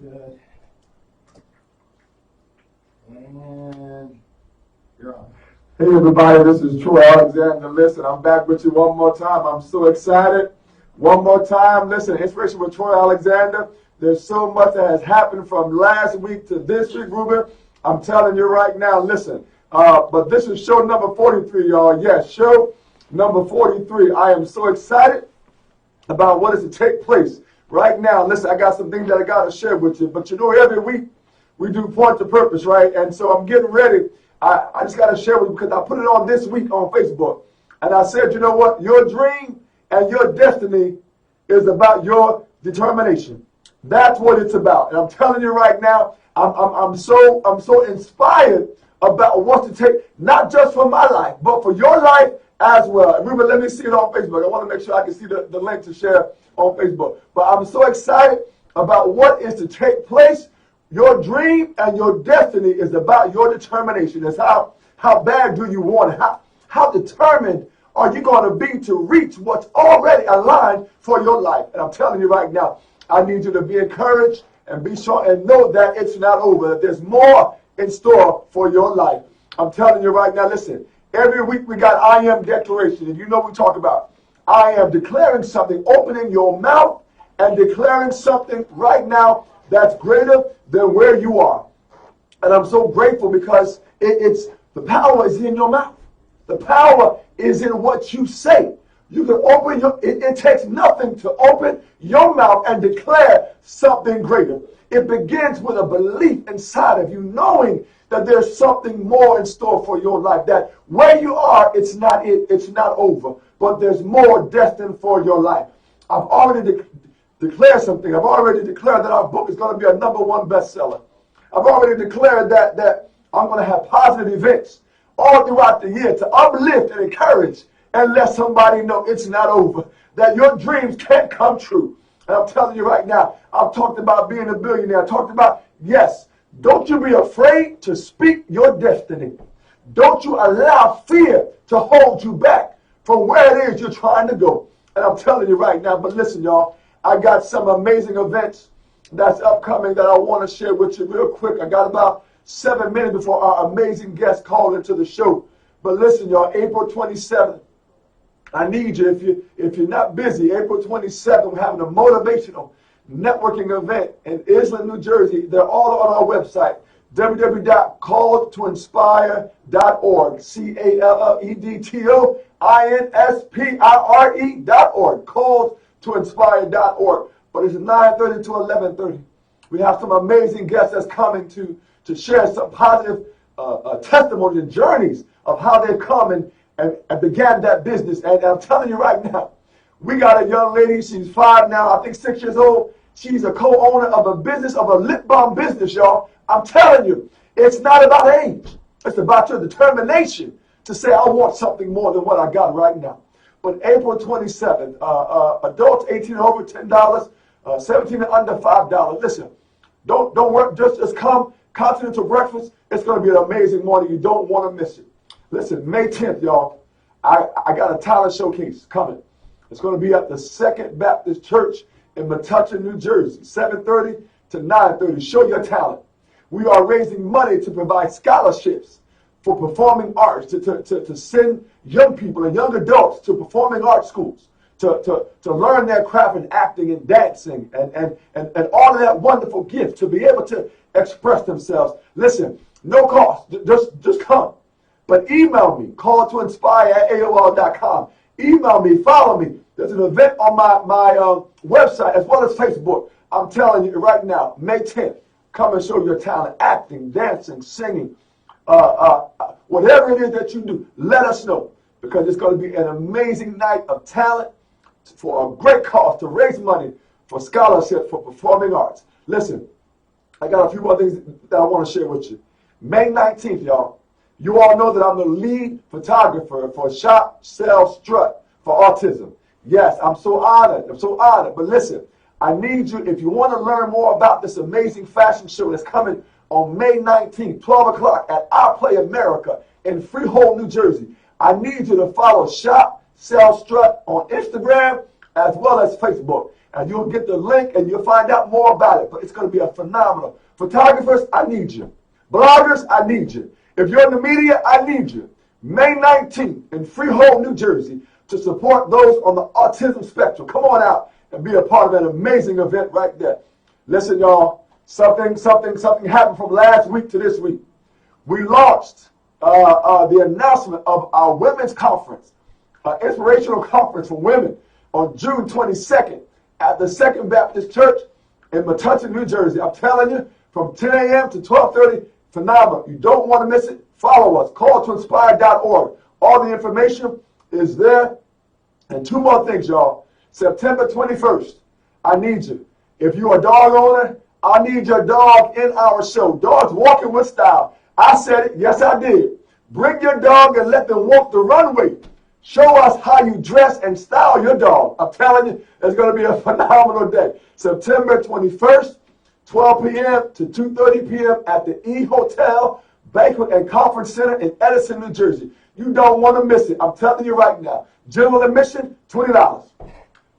Good. And you're on. Hey everybody, this is Troy Alexander. Listen, I'm back with you one more time. I'm so excited. One more time. Listen, Inspiration with Troy Alexander. There's so much that has happened from last week to this week, Ruben. I'm telling you right now, listen. But this is show number 43, y'all. Yes, show number 43. I am so excited about what is to take place right now. Listen, I got some things that I got to share with you. But you know, every week we do Point to Purpose, right? And so I'm getting ready. I just got to share with you because I put it on this week on Facebook. And I said, you know what? Your dream and your destiny is about your determination. That's what it's about. And I'm telling you right now, I'm so inspired about what to take, not just for my life, but for your life as well. And Ruben, let me see it on Facebook. I want to make sure I can see the link to share on Facebook. But I'm so excited about what is to take place. Your dream and your destiny is about your determination. It's how bad do you want it? How determined are you going to be to reach what's already aligned for your life? And I'm telling you right now, I need you to be encouraged and be sure and know that it's not over, that there's more in store for your life. I'm telling you right now, listen, every week we got I am declaration. And you know we talk about I am declaring something, opening your mouth and declaring something right now that's greater than where you are. And I'm so grateful because it's the power is in your mouth. The power is in what you say. You can open it takes nothing to open your mouth and declare something greater. It begins with a belief inside of you, knowing that there's something more in store for your life, that where you are, it's not over, but there's more destined for your life. I've already declared something. I've already declared that our book is going to be a #1 bestseller. I've already declared that I'm going to have positive events all throughout the year to uplift and encourage and let somebody know it's not over, that your dreams can't come true. And I'm telling you right now, I've talked about being a billionaire. I talked about, yes, don't you be afraid to speak your destiny. Don't you allow fear to hold you back from where it is you're trying to go. And I'm telling you right now, but listen, y'all, I got some amazing events that's upcoming that I want to share with you real quick. I got about 7 minutes before our amazing guest called into the show. But listen, y'all, April 27th, I need you, if you're not busy, April 27th, we're having a motivational networking event in Island, New Jersey. They're all on our website, www.calledtoinspire.org, calledtoinspire.org, calledtoinspire.org. But it's 9:30 to 11:30. We have some amazing guests that's coming to share some positive testimonies and journeys of how they've come and began that business. And I'm telling you right now, we got a young lady, she's 5 now, I think 6 years old. She's a co-owner of a business, of a lip balm business, y'all. I'm telling you, it's not about age. It's about your determination to say, I want something more than what I got right now. But April 27th, adults 18 and over, $10, 17 and under, $5. Listen, don't work, just come, continental breakfast. It's going to be an amazing morning. You don't want to miss it. Listen, May 10th, y'all, I got a talent showcase coming. It's going to be at the Second Baptist Church in Metuchen, New Jersey, 7:30 to 9:30. Show your talent. We are raising money to provide scholarships for performing arts, to send young people and young adults to performing arts schools, to learn their craft in acting and dancing and all of that wonderful gift, to be able to express themselves. Listen, no cost. Just come. But email me, calledtoinspire@aol.com. Email me, follow me. There's an event on my website as well as Facebook. I'm telling you right now, May 10th, come and show your talent, acting, dancing, singing, whatever it is that you do, let us know. Because it's going to be an amazing night of talent for a great cause to raise money for scholarships for performing arts. Listen, I got a few more things that I want to share with you. May 19th, y'all. You all know that I'm the lead photographer for Shop, Sell, Strut for Autism. Yes, I'm so honored. But listen, I need you, if you want to learn more about this amazing fashion show that's coming on May 19th, 12 o'clock at Our Play America in Freehold, New Jersey, I need you to follow Shop, Sell, Strut on Instagram as well as Facebook. And you'll get the link and you'll find out more about it. But it's going to be a phenomenal. Photographers, I need you. Bloggers, I need you. If you're in the media, I need you. May 19th in Freehold, New Jersey, to support those on the autism spectrum. Come on out and be a part of an amazing event right there. Listen, y'all, something happened from last week to this week. We launched the announcement of our women's conference, inspirational conference for women on June 22nd at the Second Baptist Church in Metuchen, New Jersey. I'm telling you, from 10 a.m. to 12:30, phenomenal. You don't want to miss it. Follow us, calledtoinspire.org. All the information is there. And two more things, y'all. September 21st, I need you. If you're a dog owner, I need your dog in our show. Dogs Walking with Style. I said it. Yes, I did. Bring your dog and let them walk the runway. Show us how you dress and style your dog. I'm telling you, it's going to be a phenomenal day. September 21st, 12 p.m. to 2:30 p.m. at the E Hotel Banquet and Conference Center in Edison, New Jersey. You don't want to miss it. I'm telling you right now. General admission, $20.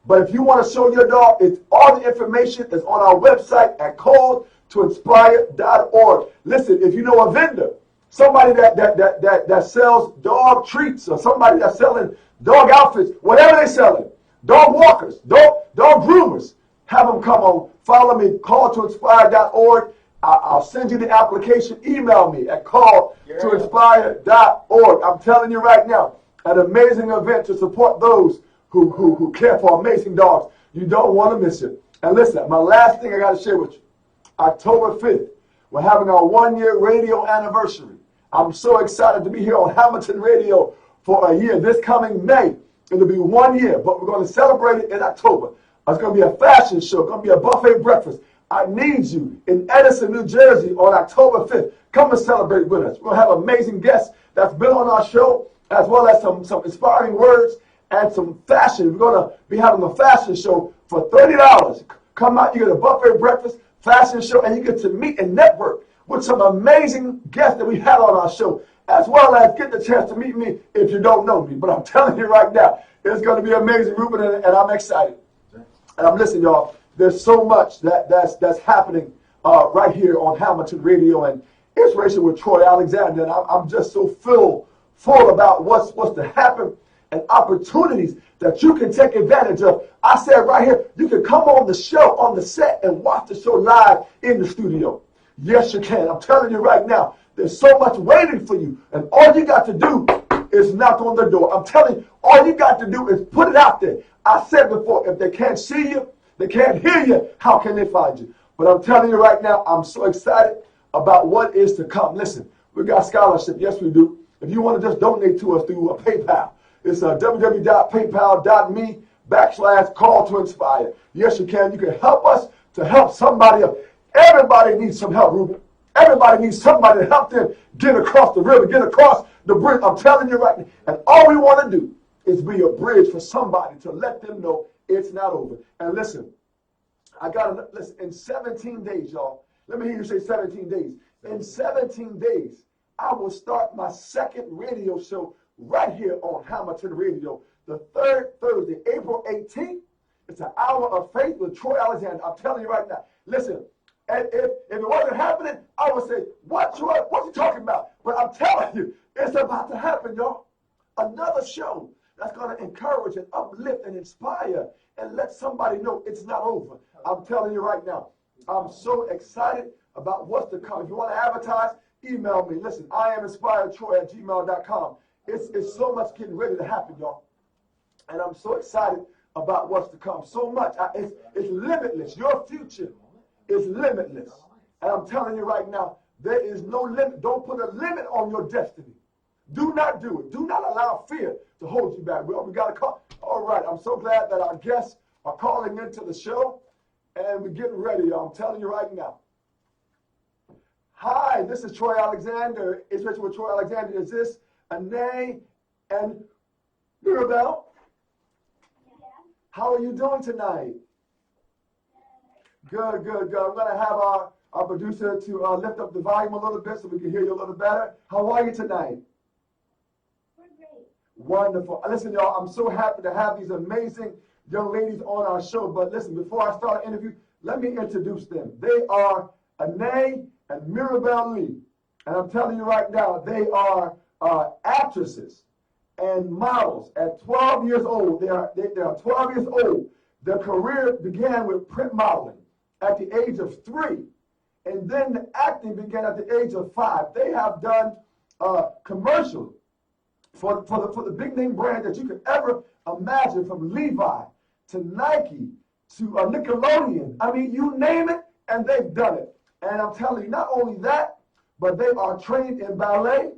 But if you want to show your dog, all the information is on our website at calledtoinspire.org. Listen, if you know a vendor, somebody that sells dog treats, or somebody that's selling dog outfits, whatever they're selling, dog walkers, dog groomers, have them come on. Follow me, calledtoinspire.org. I'll send you the application. Email me at calledtoinspire.org. I'm telling you right now, an amazing event to support those who care for amazing dogs. You don't want to miss it. And listen, my last thing I got to share with you. October 5th, we're having our 1-year radio anniversary. I'm so excited to be here on Hamilton Radio for a year. This coming May, it'll be 1 year, but we're going to celebrate it in October. It's going to be a fashion show. It's going to be a buffet breakfast. I need you in Edison, New Jersey on October 5th. Come and celebrate with us. We'll have amazing guests that's been on our show, as well as some inspiring words and some fashion. We're going to be having a fashion show for $30. Come out, you get a buffet breakfast, fashion show, and you get to meet and network with some amazing guests that we had on our show, as well as get the chance to meet me if you don't know me. But I'm telling you right now, it's going to be amazing, Ruben, and I'm excited. And I'm listening, y'all. There's so much that's happening right here on Hamilton Radio and Inspiration with Troy Alexander. And I'm just so full about what's to happen and opportunities that you can take advantage of. I said right here, you can come on the show, on the set, and watch the show live in the studio. Yes, you can. I'm telling you right now, there's so much waiting for you. And all you got to do is knock on the door. I'm telling you, all you got to do is put it out there. I said before, if they can't see you, they can't hear you, how can they find you? But I'm telling you right now, I'm so excited about what is to come. Listen, we got scholarship. Yes, we do. If you want to just donate to us through PayPal, it's www.paypal.me/calledtoinspire. Yes, you can. You can help us to help somebody else. Everybody needs some help, Ruben. Everybody needs somebody to help them get across the river, get across the bridge. I'm telling you right now. And all we want to do is be a bridge for somebody to let them know it's not over. And listen, listen, in 17 days, y'all, let me hear you say 17 days. In 17 days, I will start my second radio show right here on Hamilton Radio, the third Thursday, April 18th. It's an hour of faith with Troy Alexander. I'm telling you right now. Listen, and if it wasn't happening, I would say, what, Troy? What you talking about? But I'm telling you, it's about to happen, y'all. Another show that's going to encourage and uplift and inspire and let somebody know it's not over. I'm telling you right now, I'm so excited about what's to come. If you want to advertise, email me. Listen, iaminspiredtroy@gmail.com. It's so much getting ready to happen, y'all. And I'm so excited about what's to come. So much. It's limitless. Your future is limitless. And I'm telling you right now, there is no limit. Don't put a limit on your destiny. Do not do it. Do not allow fear to hold you back. Well, we got to call. All right. I'm so glad that our guests are calling into the show. And we're getting ready, y'all. I'm telling you right now. Hi, this is Troy Alexander. It's Rachel with Troy Alexander. Is this Anae and Mirabelle? Yeah. How are you doing tonight? Good, good, good. I'm going to have our producer to lift up the volume a little bit so we can hear you a little better. How are you tonight? We're great. Wonderful. Listen, y'all, I'm so happy to have these amazing young ladies on our show. But listen, before I start the interview, let me introduce them. They are Anae and Mirabelle Lee. And I'm telling you right now, they are actresses and models at 12 years old. They are 12 years old. Their career began with print modeling at the age of 3. And then the acting began at the age of 5. They have done commercials for the big name brand that you could ever imagine, from Levi to Nike to Nickelodeon. I mean, you name it, and they've done it. And I'm telling you, not only that, but they are trained in ballet,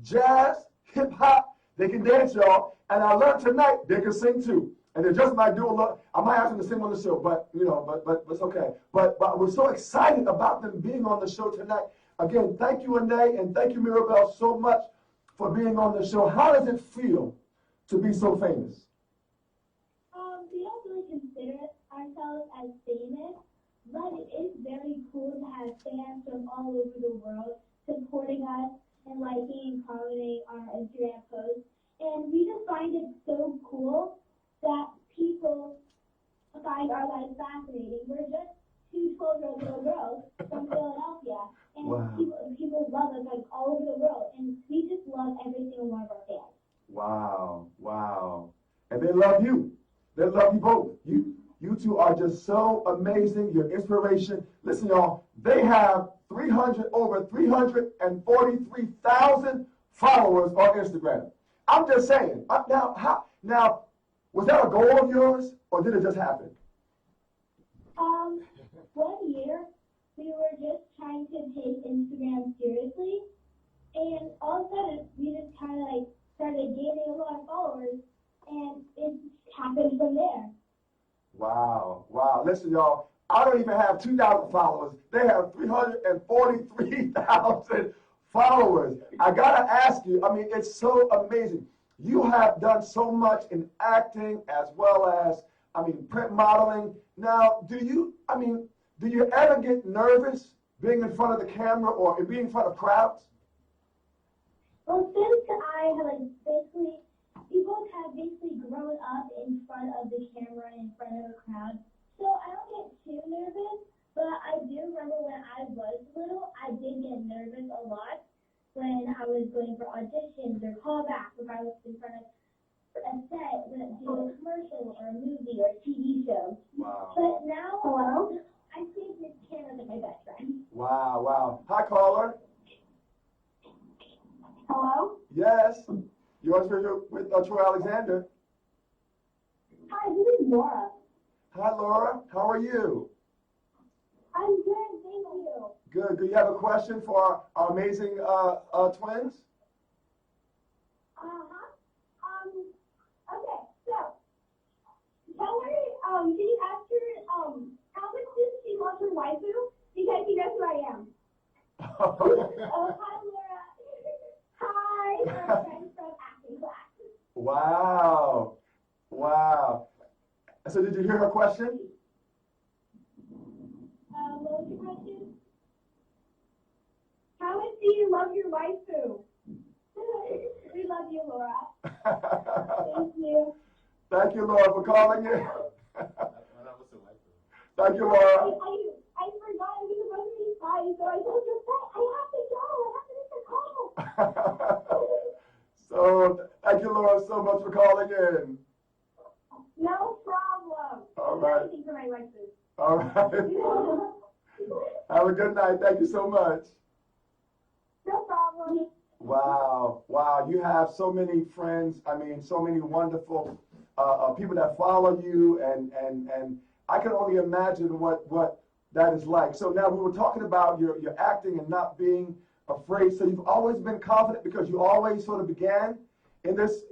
jazz, hip hop. They can dance, y'all. And I learned tonight they can sing too. And they just might do a lot. I might ask them to sing on the show, but it's okay. But we're so excited about them being on the show tonight. Again, thank you, Anae, and thank you, Mirabelle, so much for being on the show. How does it feel to be so famous? We don't really consider ourselves as famous, but it is very cool to have fans from all over the world supporting us and liking and commenting our Instagram posts. And we just find it so cool that people find our lives fascinating. We're just two 12-year-old little girls from Philadelphia, and wow. people love us like all over the world, and we just love every single one of our fans. Wow, wow. And they love you. They love you both. You two are just so amazing. Your inspiration. Listen, y'all, they have over 343,000 followers on Instagram. I'm just saying. Now, was that a goal of yours, or did it just happen? 1 year, we were just trying to take Instagram seriously, and all of a sudden, we just kind of like started gaining a lot of followers, and it happened from there. Wow, wow. Listen, y'all, I don't even have 2,000 followers. They have 343,000 followers. I got to ask you, I mean, it's so amazing. You have done so much in acting as well as, print modeling. Now, do you ever get nervous being in front of the camera or being in front of crowds? Well, since I have we both have grown up in front of the camera and in front of a crowd, so I don't get too nervous, but I do remember when I was little, I did get nervous a lot when I was going for auditions or callbacks, if I was in front of a set, doing a commercial or a movie or a TV show. Wow. But now, I think this camera's like my best friend. Wow, wow. Hi, caller. Hello? Yes. You're on with Troy Alexander. Hi, this is Laura. Hi, Laura. How are you? I'm good, thank you. Good. Do you have a question for our amazing twins? Okay, so, tell her, can you ask her, how much does she love her waifu? Because she knows who I am. Oh, hi, Laura. Hi, my friend from acting class. Wow. Wow. So did you hear her question? What was your question? How much do you love your waifu? We love you, Laura. Thank you. Thank you, Laura, for calling in. Thank you, Laura. I forgot I was supposed to be fine, so I told her, I have to go. I have to make a call. So, thank you, Laura, so much for calling in. No problem. All right. Anything for my waifu. All right. Have a good night. Thank you so much. No problem. Wow. Wow. You have so many friends. So many wonderful people that follow you. And I can only imagine what that is like. So now we were talking about your acting and not being afraid. So you've always been confident because you always sort of began in this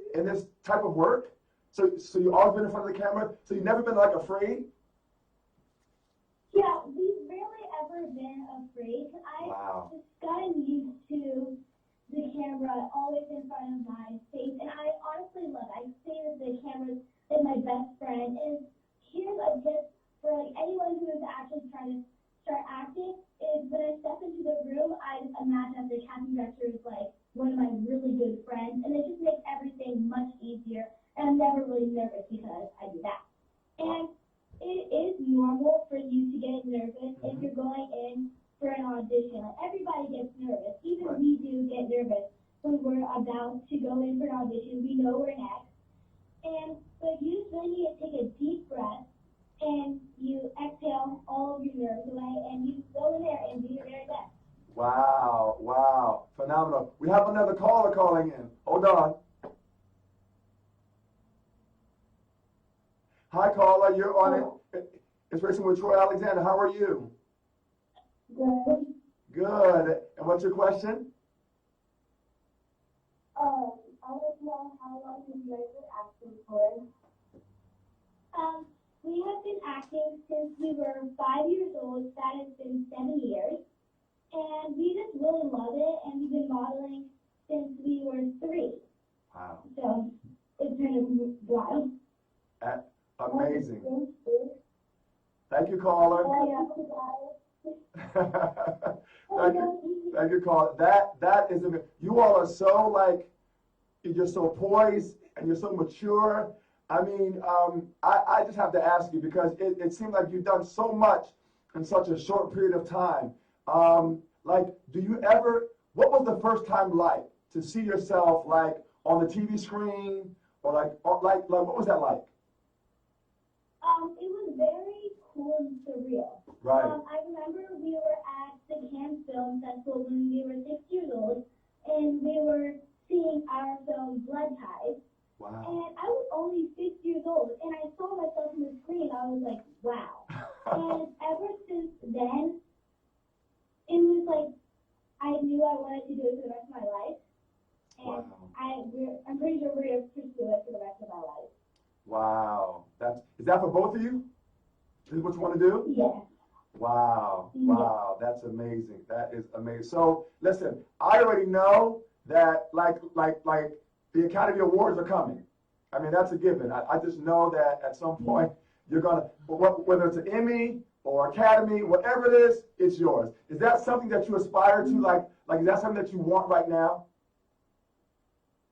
type of work. So you've always been in front of the camera. So you've never been afraid? Yeah, we've rarely ever been afraid. I've just gotten used to the camera always in front of my face, and I honestly love it. I say that the camera's like my best friend. And here's a tip for anyone who is actually trying to start acting: is when I step into the room, I just imagine that the casting director is one of my really good friends, and it just makes everything much easier. And I'm never really nervous because I do that. And it is normal for you to get nervous if you're going in for an audition. Like, everybody gets nervous. Even we do get nervous when we're about to go in for an audition. We know we're next. But you just really need to take a deep breath and you exhale all of your nerves away and you go in there and do your very best. Wow, wow, phenomenal. We have another caller calling in. Hold on. Hi, caller. You're on it. Inspiration with Troy Alexander. How are you? Good. Good. And what's your question? I want to know how long have you guys been acting for? We have been acting since we were 5 years old. That has been 7 years. And we just really love it, and we've been modeling since we were 3. Wow. So it's kind of wild. Amazing. Thank you, caller. Thank you, caller. That is amazing. You all are so you're so poised and you're so mature. I mean, I just have to ask you because it seems like you've done so much in such a short period of time. Do you ever, what was the first time like to see yourself on the TV screen or what was that like? It was very cool and surreal. Right. I remember we were at the Cannes Film Festival when we were 6 years old, and we were seeing our film Blood Ties. Wow. And I was only 6 years old, and I saw myself on the screen. I was like, wow. And ever since then, it was like I knew I wanted to do it for the rest of my life. And wow. I'm pretty sure we're going to pursue it for the rest of our life. Wow. Is that for both of you? Is what you want to do? Yeah. Wow. Yeah. Wow. That's amazing. That is amazing. So listen, I already know that the Academy Awards are coming. I mean, that's a given. I just know that at some point you're going to, whether it's an Emmy or Academy, whatever it is, it's yours. Is that something that you aspire to? Is that something that you want right now?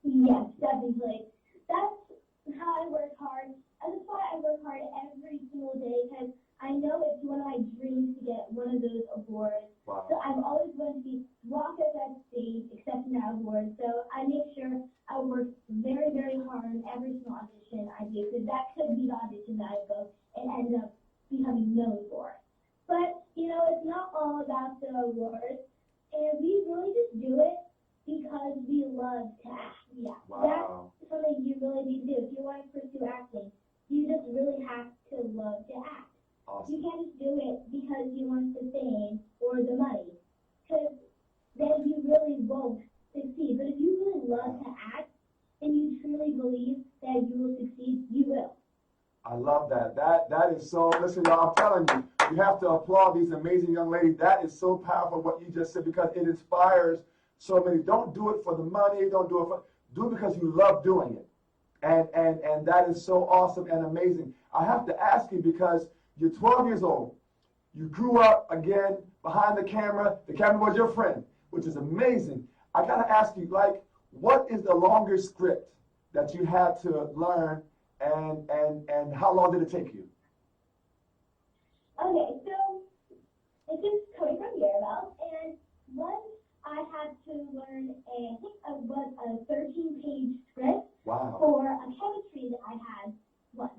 Yes, definitely. That's how I work hard. That's why I work hard every single day, because I know it's one of my dreams to get one of those awards. Wow. So I'm always going to walk up that stage accepting that award. So I make sure I work very, very hard on every single audition I do, because that could be the audition that I go and end up becoming known for. But, it's not all about the awards. And we really just do it because we love to act. Yeah. Wow. That's something you really need to do. If you want to pursue acting, you just really have to love to act. Awesome. You can't just do it because you want the fame or the money, because then you really won't succeed. But if you really love to act and you truly believe that you will succeed, you will. I love that. That is so, listen, y'all, I'm telling you, you have to applaud these amazing young ladies. That is so powerful what you just said, because it inspires so many. Don't do it for the money. Do it because you love doing it. And that is so awesome and amazing. I have to ask you, because you're 12 years old. You grew up, again, behind the camera. The camera was your friend, which is amazing. I got to ask you, what is the longest script that you had to learn, and how long did it take you? Okay, so this is coming from Mirabelle, and once I had to learn I think it was a 13-page script. Wow. For a chemistry that I had once.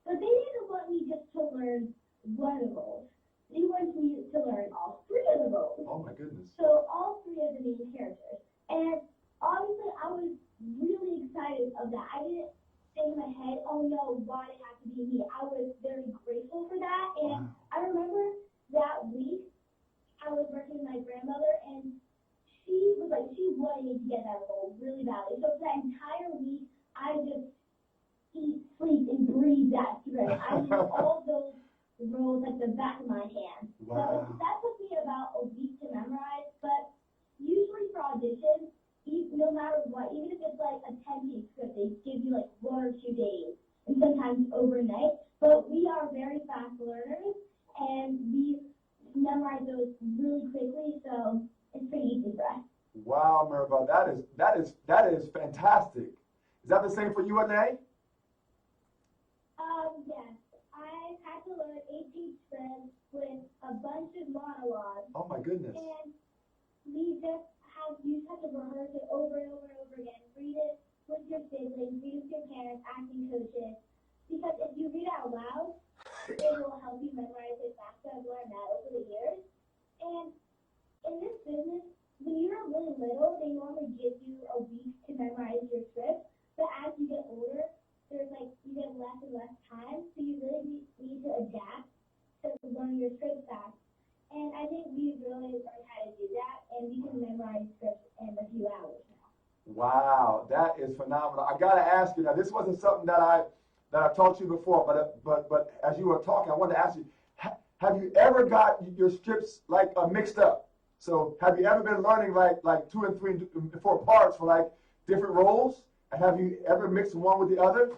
But they didn't want me just to learn one of the roles. They wanted me to learn all 3 of the roles. Oh my goodness. So all 3 of the main characters. And obviously I was really excited of that. I didn't think in my head, oh no, why did it have to be me? I was very grateful for that. And Wow. I remember that week I was working with my grandmother, and she wanted me to get that role really badly. So for that entire week, I just eat, sleep, and breathe that script. I knew all those roles like the back of my hand. Wow. So that took me about a week to memorize. But usually for auditions, no matter what, even if it's like a 10-page script, they give you like 1 or 2 days, and sometimes overnight. But we are very fast learners, and we memorize those really quickly. So it's pretty easy for us. Wow, Mirabelle, that is fantastic. Is that the same for you, Anae? Yes. it will help you memorize it faster. I've learned that over the years. And in this business, when you're really little, they normally give you a week to memorize your script. But as you get older, there's like you get less and less time, so you really need to adapt to learn your script fast. And I think we've really learned how to do that, and we can memorize scripts in a few hours now. Wow, that is phenomenal. I gotta ask you now. This wasn't something that I taught you before, but as you were talking, I wanted to ask you: have you ever got your scripts like mixed up? So have you ever been learning like 2 and 3 and 4 parts for like different roles? And have you ever mixed one with the other?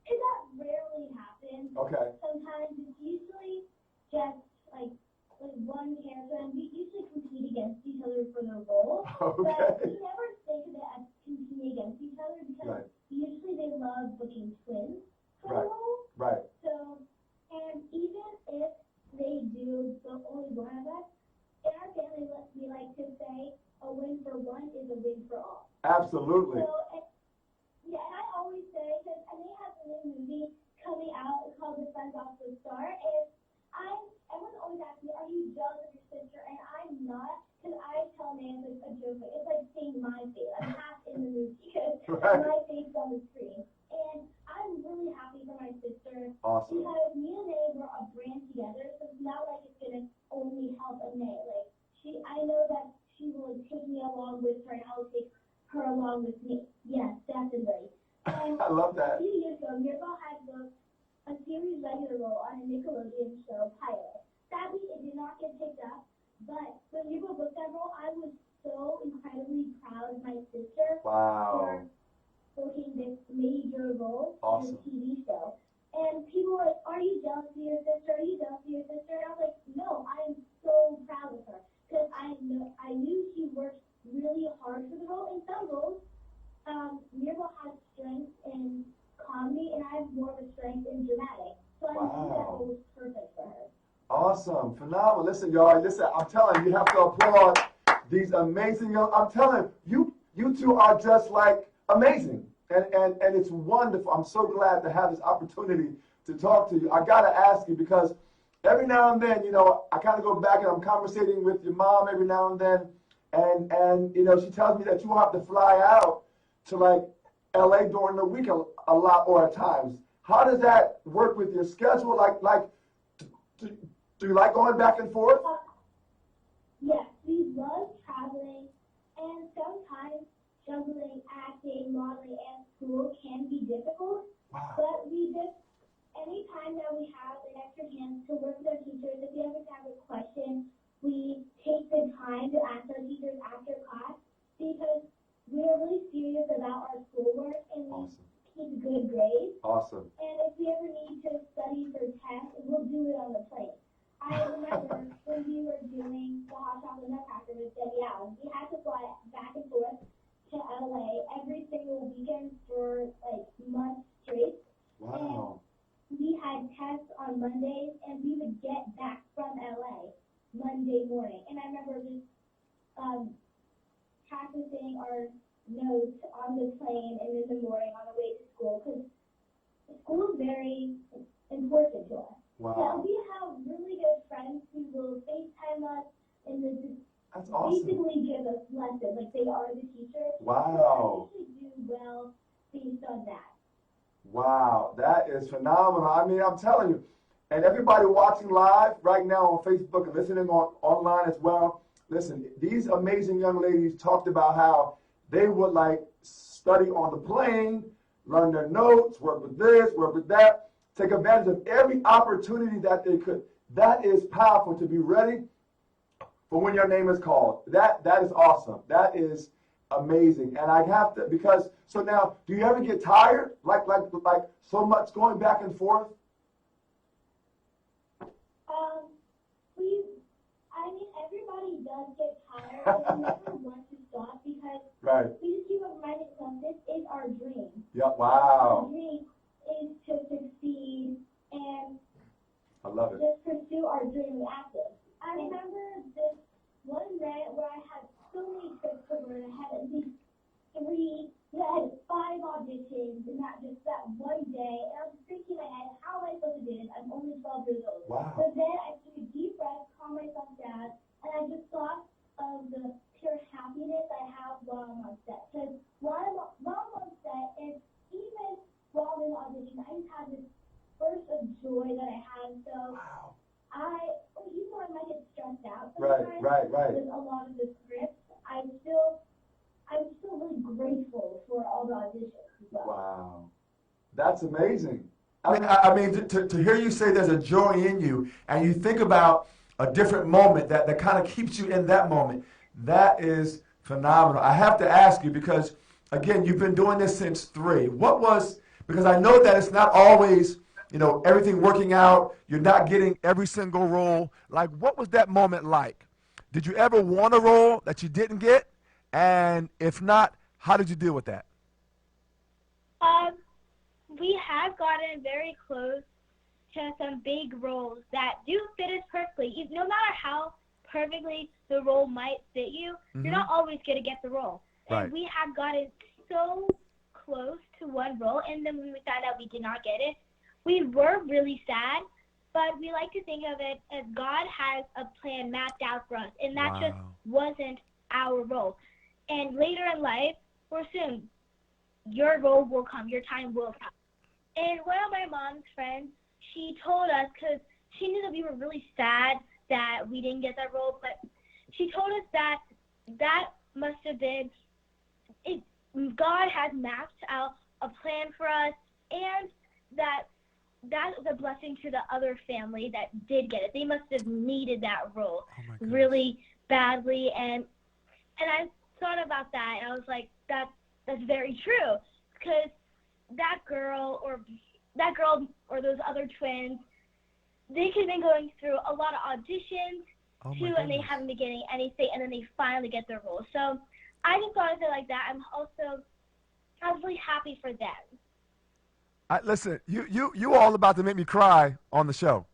That rarely happens. Okay. Sometimes it's usually just like one character, and we usually compete against each other for the role. Okay. But we never think of it as competing against each other because Right. usually they love booking twins for Right. the role. Right. So, and even if they do book only one of us, in our family, we like to say a win for one is a win for all. Absolutely. So, yeah, and I always say, because they have a new movie coming out called The Friends Off the Star, and everyone always asks me, are you jealous of your sister? And I'm not, because I tell Nan a joke, it's like seeing my face. I'm half in the movie because Right. my face is on the screen. And I'm really happy for my sister. Awesome. Because me and Nay were a brand together, so it's not like it's going to only help a Nay. Like, I know that she will take me along with her, and I will take her along with me. Yes, definitely. And I love a that. few years ago, Mirabelle had booked a series regular role on a Nickelodeon show, Pilot. Sadly, it did not get picked up, but when Mirabelle booked that role, I was so incredibly proud of my sister Wow. for booking this major role Awesome. in a TV show. And people were like, are you jealous of your sister? Are you jealous of your sister? And I was like, no, I am so proud of her. Because I knew she worked really hard for the role. In some roles, Mirabelle has strength in comedy, and I have more of a strength in dramatic. So I knew that role was perfect for her. Awesome. Phenomenal. Listen, y'all. Listen, I'm telling you, you have to applaud these amazing young. I'm telling you, you two are just like amazing. And it's wonderful. I'm so glad to have this opportunity to talk to you. I got to ask you because every now and then, I kind of go back and I'm conversating with your mom every now and then. And she tells me that you will have to fly out to like LA during the week a lot or at times. How does that work with your schedule? Do you like going back and forth? Yes, we love traveling, and sometimes juggling acting, modeling, and school can be difficult. Wow. But we just, anytime that we have an extra chance to work with our teachers, if we ever have a question, we take the time to ask our teachers after class because we are really serious about our schoolwork and we Awesome. keep good grades. Awesome. And if we ever need to study for tests, we'll do it on the plane. I remember when we were doing the Hot Chocolate Nutcracker with Debbie Allen, we had to fly back and forth to LA every single weekend for like months straight. Wow. And we had tests on Mondays, and we would get back from LA Monday morning. And I remember just practicing our notes on the plane and in the morning on the way to school because school is very important to us. Wow. So we have really good friends who will FaceTime us and they just That's awesome. basically give us lessons, like they are the teacher. Wow. So I usually do well based on that. Wow, that is phenomenal. I mean, I'm telling you, and everybody watching live right now on Facebook and listening online as well, listen, these amazing young ladies talked about how they would like study on the plane, learn their notes, work with this, work with that, take advantage of every opportunity that they could. That is powerful to be ready for when your name is called. That is awesome. That is amazing. And I have to, because, so now, do you ever get tired? Like so much going back and forth? Everybody does get tired, and we never want to stop because Right. we just keep reminding ourselves this is our dream. Yeah, Our wow. dream is to succeed and I love it. just pursue our dream active. I remember this one night where I had so many trips to learn. I had at least 5 auditions in that one day, and I was thinking in my head, how am I supposed to do this? I'm only 12 years old. Wow. But then I took a deep breath, calmed myself down, and I just thought of the pure happiness I have while I'm on set. Because while I'm on set, and even while I'm in the audition, I just have this burst of joy that I have. So Wow. even though I might get stressed out Right. sometimes with a lot of the scripts, I'm still really grateful for all the auditions as well. Wow. That's amazing. I mean, to hear you say there's a joy in you, and you think about a different moment that kind of keeps you in that moment, that is phenomenal. I have to ask you because, again, you've been doing this since 3. Because I know that it's not always, everything working out, you're not getting every single role. Like, what was that moment like? Did you ever want a role that you didn't get? And if not, how did you deal with that? We have gotten very close to some big roles that do fit us perfectly. No matter how perfectly the role might fit you, you're not always going to get the role. Right. And we have gotten so close to one role, and then when we found out we did not get it, we were really sad, but we like to think of it as God has a plan mapped out for us, and that just wasn't our role. And later in life, or soon, your role will come, your time will come. And one of my mom's friends, she told us, because she knew that we were really sad that we didn't get that role, but she told us that must have been, God has mapped out a plan for us, and that is a blessing to the other family that did get it. They must have needed that role really badly, and I thought about that, and I was like, that's very true, because that girl or those other twins, they could have been going through a lot of auditions too, and they haven't been getting anything, and then they finally get their role. So I just thought of it like that. I was really happy for them. Listen, you all about to make me cry on the show.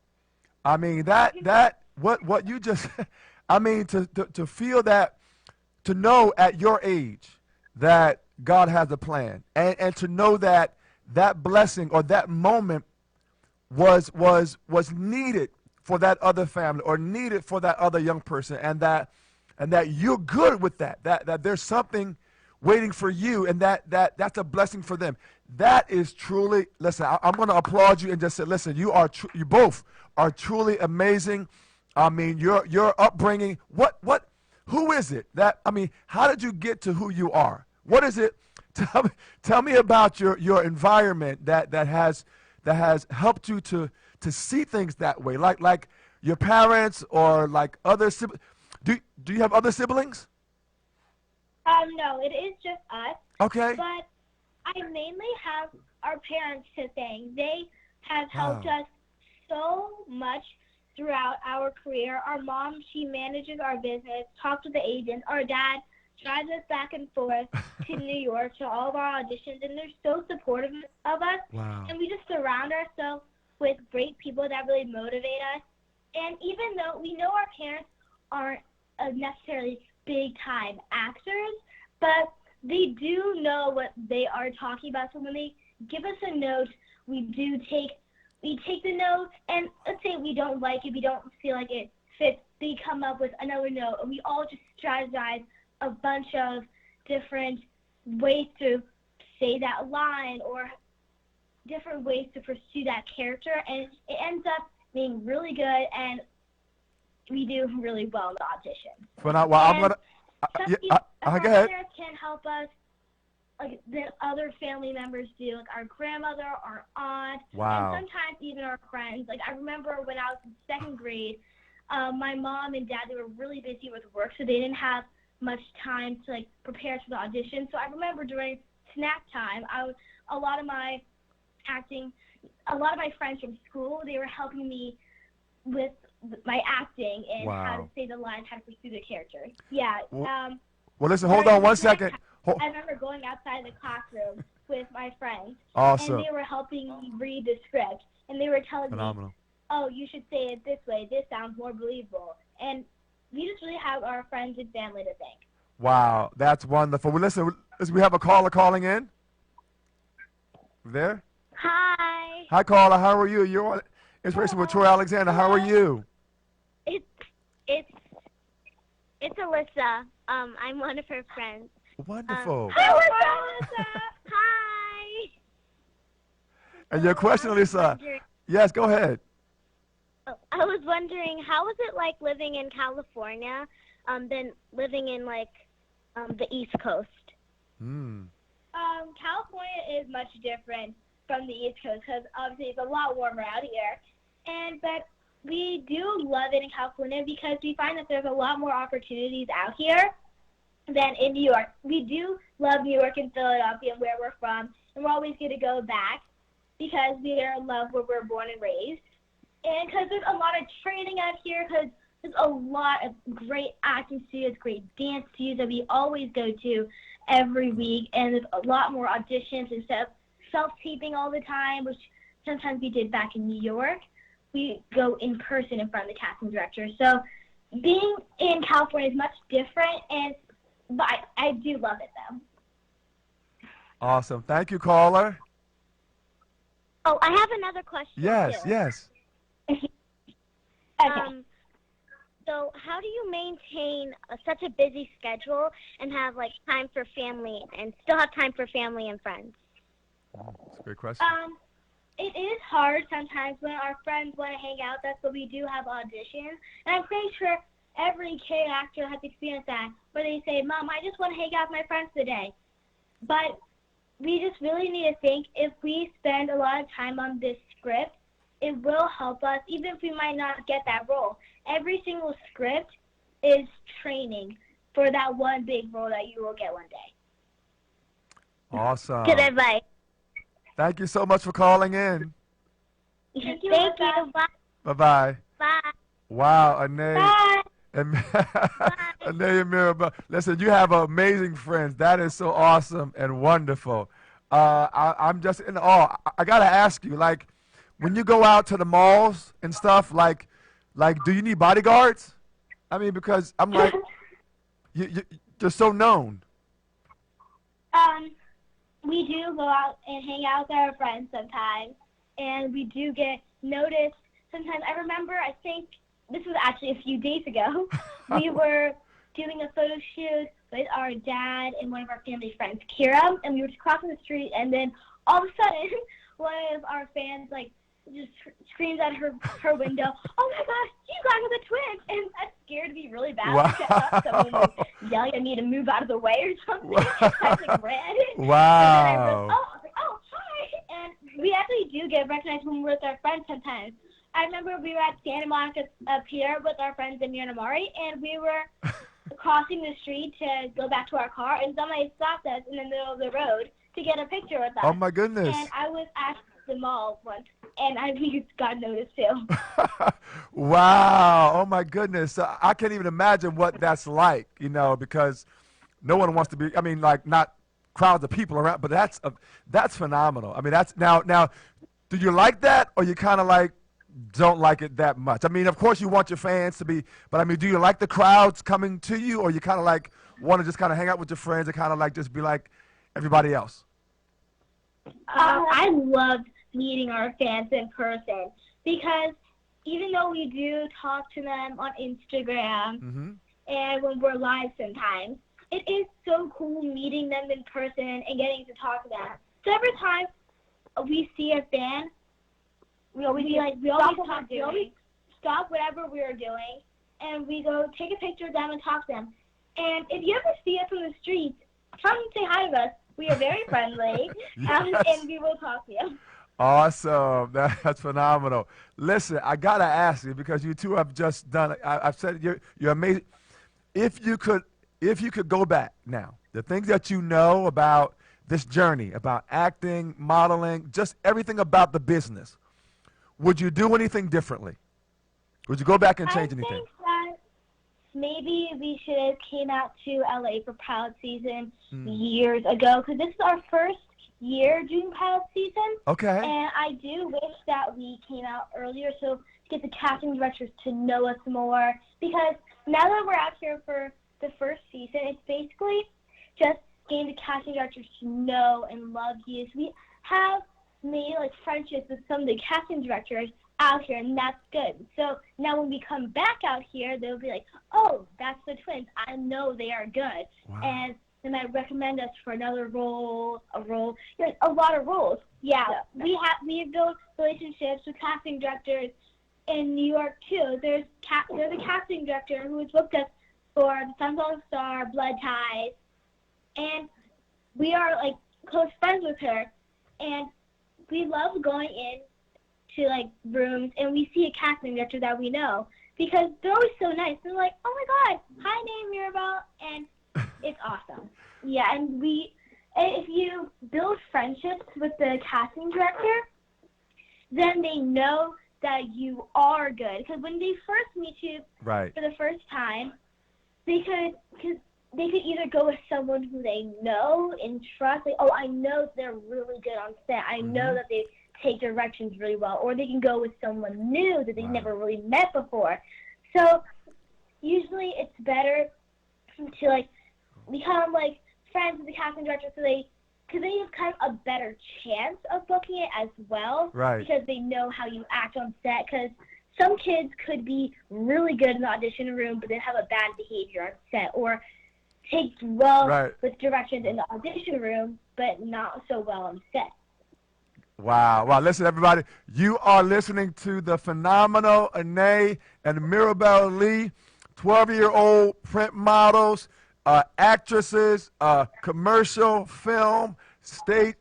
I mean what you just I mean to feel that, to know at your age that God has a plan, and to know that blessing or that moment was needed for that other family or needed for that other young person, and that you're good with that there's something waiting for you, and that's a blessing for them. That is truly, listen, I'm going to applaud you and just say, listen, you both are truly amazing. I mean, your upbringing, who is it how did you get to who you are? What is it? Tell me about your environment that has helped you to see things that way, like your parents or like other siblings. Do you have other siblings? No, it is just us. Okay. But I mainly have our parents to thank. They have helped us so much throughout our career. Our mom, she manages our business, talks to the agents. Our dad drives us back and forth to New York to all of our auditions, and they're so supportive of us. Wow. And we just surround ourselves with great people that really motivate us. And even though we know our parents aren't necessarily big-time actors, but they do know what they are talking about. So when they give us a note, we take the note, and let's say we don't like it, we don't feel like it fits, they come up with another note, and we all just strategize a bunch of different ways to say that line or different ways to pursue that character, and it ends up being really good, and we do really well in the audition. Go ahead. Parents can help us, like the other family members do, like our grandmother, our aunt, wow. and sometimes even our friends. Like I remember when I was in 2nd grade, my mom and dad, they were really busy with work, so they didn't have much time to like prepare for the audition. So I remember during snack time, a lot of my friends from school, they were helping me with my acting and how to say the lines, how to pursue the character. Yeah. Well, listen, hold on one second. I remember going outside the classroom with my friends. Awesome. And they were helping me read the script, and they were telling me, oh, you should say it this way. This sounds more believable. And we just really have our friends and family to thank. Wow, that's wonderful. Well, listen, we have a caller calling in. There? Hi. Hi, caller. How are you? You're on Inspiration with Troy Alexander. How are you? It's it's Alyssa. I'm one of her friends. Wonderful. Hi, Alyssa. Hi. And your question, Alyssa? Yes, go ahead. I was wondering, how is it like living in California, than living in like the East Coast? California is much different from the East Coast because obviously it's a lot warmer out here, but we do love it in California because we find that there's a lot more opportunities out here than in New York. We do love New York and Philadelphia and where we're from, and we're always going to go back because we are in love where we're born and raised. And because there's a lot of training out here, because there's a lot of great acting studios, great dance studios that we always go to every week, and there's a lot more auditions instead of self-taping all the time, which sometimes we did back in New York. We go in person in front of the casting director. So being in California is much different, but I do love it, though. Awesome. Thank you, caller. Oh, I have another question, Yes, too. yes. So how do you maintain such a busy schedule and have like time for family and still have time for family and friends? That's a great question. It is hard sometimes when our friends want to hang out. That's what we do have auditions. And I'm pretty sure every kid actor has experienced that, where they say, Mom, I just want to hang out with my friends today. But we just really need to think if we spend a lot of time on this script, it will help us, even if we might not get that role. Every single script is training for that one big role that you will get one day. Awesome. Good advice. Thank you so much for calling in. Thank you. Bye. Bye-bye. Bye. Wow, Anae. Bye. Anae and Mirabel. Listen, you have amazing friends. That is so awesome and wonderful. I'm just in awe. I got to ask you, like, when you go out to the malls and stuff, like, do you need bodyguards? I mean, because I'm like, you're so known. We do go out and hang out with our friends sometimes, and we do get noticed. Sometimes I remember, I think this was actually a few days ago, we were doing a photo shoot with our dad and one of our family friends, Kira, and we were crossing the street, and then all of a sudden, one of our fans, like, just screams at her window, oh my gosh, you guys are the twins! And that scared me really bad. Wow. I thought someone was yelling at me to move out of the way or something. Wow. I like ran. Wow. And then I was like, oh, hi! And we actually do get recognized when we're with our friends sometimes. I remember we were at Santa Monica Pier with our friends in Miramari, and we were crossing the street to go back to our car, and somebody stopped us in the middle of the road to get a picture with us. Oh, my goodness. And I was at the mall once, and I think got noticed too. Wow. Oh, my goodness. So I can't even imagine what that's like, you know, because no one wants to be, I mean, like, not crowds of people around, but that's phenomenal. I mean, that's now, do you like that, or you kind of like don't like it that much? I mean, of course you want your fans to be, but I mean, do you like the crowds coming to you, or you kind of like want to just kind of hang out with your friends and kind of like just be like everybody else? I love meeting our fans in person because even though we do talk to them on Instagram and when we're live sometimes, it is so cool meeting them in person and getting to talk to them. So every time we see a fan, we always stop whatever we are doing and we go take a picture of them and talk to them. And if you ever see us on the streets, come and say hi to us. We are very friendly, Yes. and we will talk to you. Awesome. That's phenomenal. Listen, I got to ask you, because you two have just done it. I've said you're amazing. If you could go back now, the things that you know about this journey, about acting, modeling, just everything about the business, would you do anything differently? Would you go back and change anything? I think that maybe we should have came out to LA for pilot season years ago, because this is our first year doing pilot season. Okay. And I do wish that we came out earlier so to get the casting directors to know us more, because now that we're out here for the first season, it's basically just getting the casting directors to know and love you. So we have made like friendships with some of the casting directors out here, and that's good. So now when we come back out here, they'll be like, oh, that's the twins. I know they are good. Wow. And they might recommend us for another role, a lot of roles. Yeah, we have built relationships with casting directors in New York too. There's a casting director who has booked us for The Sunflower Star, Blood Ties, and we are like close friends with her, and we love going in to like rooms and we see a casting director that we know because they're always so nice. They're like, oh my God, hi name Mirabelle, and it's awesome. Yeah, and if you build friendships with the casting director, then they know that you are good. Because when they first meet you for the first time, they could either go with someone who they know and trust, like, oh, I know they're really good on set. I know that they take directions really well. Or they can go with someone new that they've never really met before. So usually it's better to like become like friends with the casting director, because they have kind of a better chance of booking it as well, because they know how you act on set. Because some kids could be really good in the audition room, but then have a bad behavior on set, or take well with directions in the audition room, but not so well on set. Wow. Wow. Listen, everybody, you are listening to the phenomenal Anae and Mirabelle Lee, 12-year-old print models, actresses, commercial, film, stage,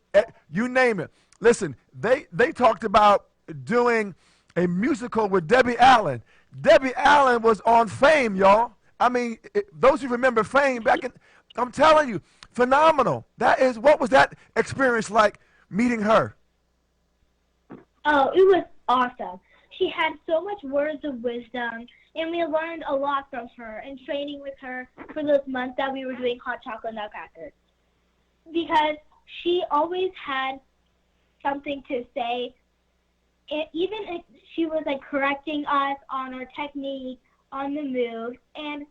you name it. Listen, they talked about doing a musical with Debbie Allen. Debbie Allen was on Fame, y'all. I mean, those who remember Fame back in, I'm telling you, phenomenal. What was that experience like meeting her? Oh, it was awesome. She had so much words of wisdom, and we learned a lot from her and training with her for those months that we were doing Hot Chocolate Nutcrackers. Because she always had something to say, even if she was like correcting us on our technique, on the moves, and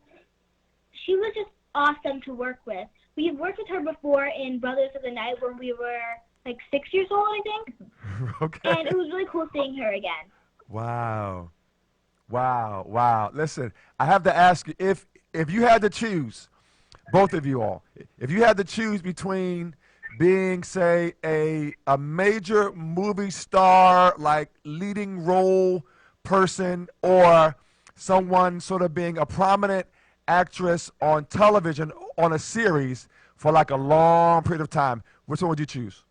she was just awesome to work with. We've worked with her before in Brothers of the Night when we were like 6 years old, I think. Okay. And it was really cool seeing her again. Wow. Wow. Wow. Listen, I have to ask you, if you had to choose, both of you all, if you had to choose between being, say, a major movie star, like leading role person, or someone sort of being a prominent actress on television on a series for like a long period of time, which one would you choose?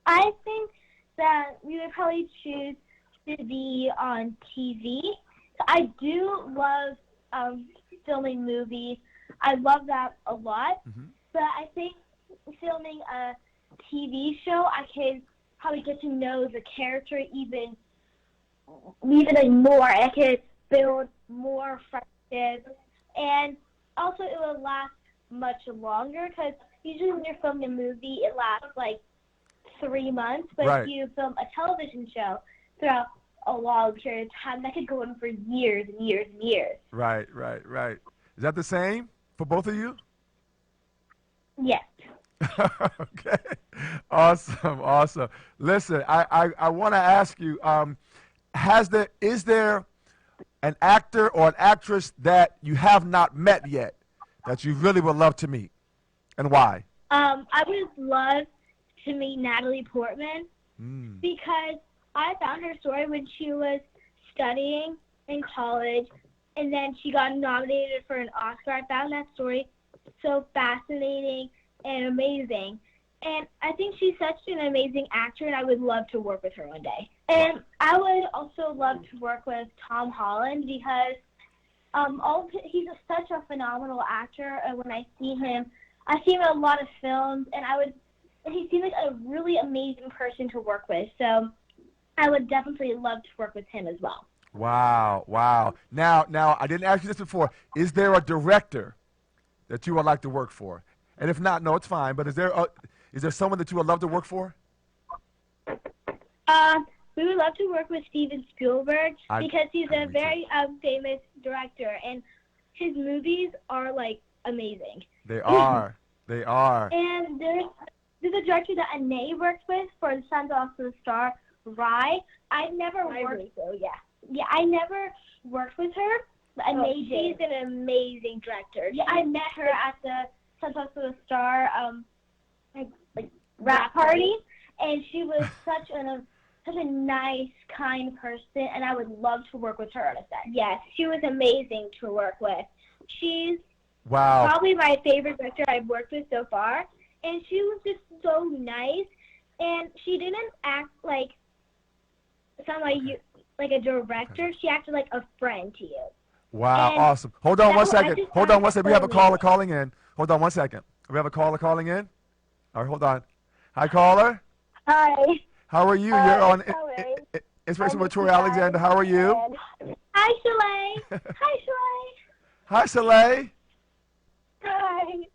I think that we would probably choose to be on TV. I do love filming movies. I love that a lot. But I think filming a TV show, I could probably get to know the character even more. I could build more friendships, and also it will last much longer, because usually when you're filming a movie, it lasts like 3 months, but if you film a television show throughout a long period of time, that could go on for years and years and years. Right. Is that the same for both of you? Yes. Okay. Awesome. Listen, I want to ask you, is there an actor or an actress that you have not met yet that you really would love to meet, and why? I would love to meet Natalie Portman, because I found her story when she was studying in college, and then she got nominated for an Oscar. I found that story so fascinating and amazing. And I think she's such an amazing actor, and I would love to work with her one day. And I would also love to work with Tom Holland, because he's such a phenomenal actor. And when I see him in a lot of films, and he seems like a really amazing person to work with. So I would definitely love to work with him as well. Wow. Now, I didn't ask you this before. Is there a director that you would like to work for? And if not, no, it's fine. But is there someone that you would love to work for? We would love to work with Steven Spielberg, because he's a very famous director, and his movies are like amazing. They are. And there's a director that Anae works with for The Sons of the Star, Rye. I've never worked. Yeah, I never worked with her. But Anae, she's an amazing director. Yeah, I met her at the Sons of the Star like rap party, and she was such a nice, kind person, and I would love to work with her on a set. Yes, she was amazing to work with. She's probably my favorite director I've worked with so far, and she was just so nice, and she didn't act like a director. She acted like a friend to you. Wow, And awesome. Hold on one second. We have a caller calling in. Hold on one second. We have a caller calling in. All right, hold on. Hi, caller. Hi. How are you? You're on Inspiration with Troy Alexander. How are you? Hi, Shalay. Hi, Shalay. Hi, Soleil. Hi.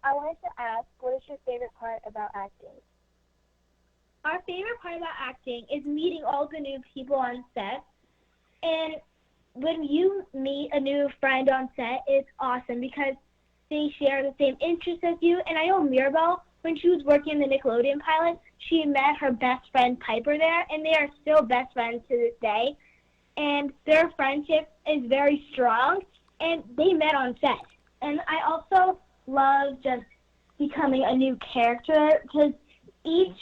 I wanted to ask, what is your favorite part about acting? Our favorite part about acting is meeting all the new people on set. And when you meet a new friend on set, it's awesome because they share the same interests as you. And I know Mirabelle, when she was working in the Nickelodeon pilot, she met her best friend Piper there, and they are still best friends to this day. And their friendship is very strong, and they met on set. And I also love just becoming a new character because each